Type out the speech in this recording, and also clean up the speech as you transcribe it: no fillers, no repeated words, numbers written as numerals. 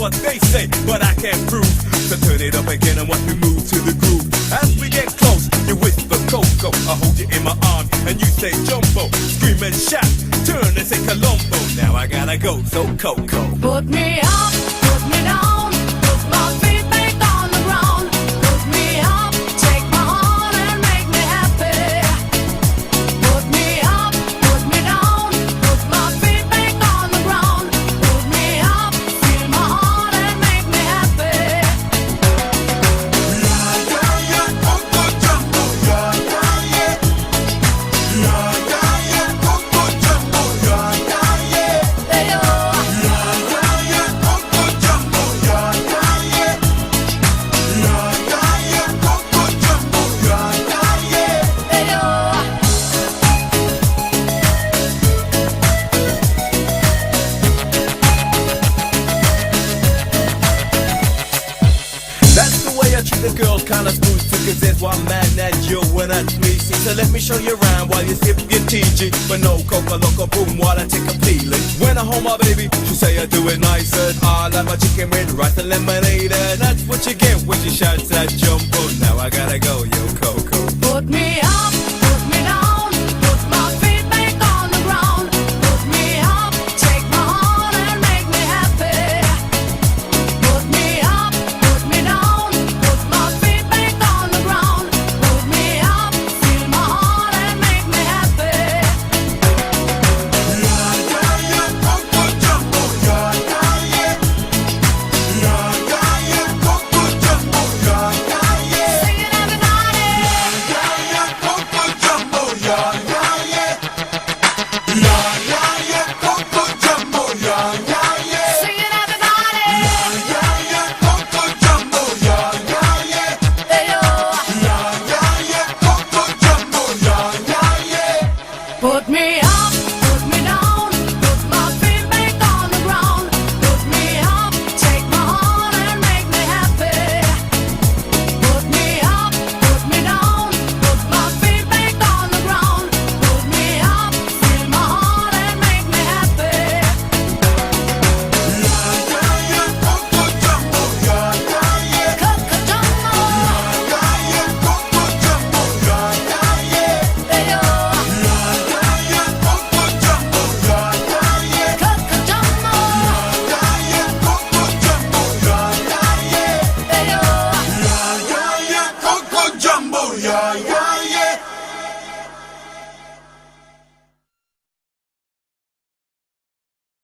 what they say, but I can't prove. So turn it up again and watch me move to the groove. As we get close, you whisper Coco, I hold you in my arms and you say Jumbo. Scream and shout, turn and say Colombo. Now I gotta go, so Coco. Put me up, put me down, put my feet back on the ground. Put me up, take my heart and make me happy. Put me up, put me down, put my feet back on the ground. Put me up, feel my heart and make me happy. Yeah, yeah, yeah, Coco Jumbo. Yeah, yeah, yeah. Yeah, yeah, yeah, Coco Jumbo. Yeah, yeah, yeah. Hey, oh. Yeah, yeah, yeah, Coco Jumbo. Yeah, yeah, yeah. Yeah, yeah, yeah, Coco Jumbo. Yeah, yeah, yeah. Hey, oh. That's the way I treat the girls, kinda smooth. Cause there's one man that you and that's me. See, so let me show you around while you sip your TG. But no coca loco boom while I take a peeling. When I hold my baby, she say I do it nicer. I like my chicken with rice and lemonade. And that's what you get when she shouts that Jumbo. Now I gotta go,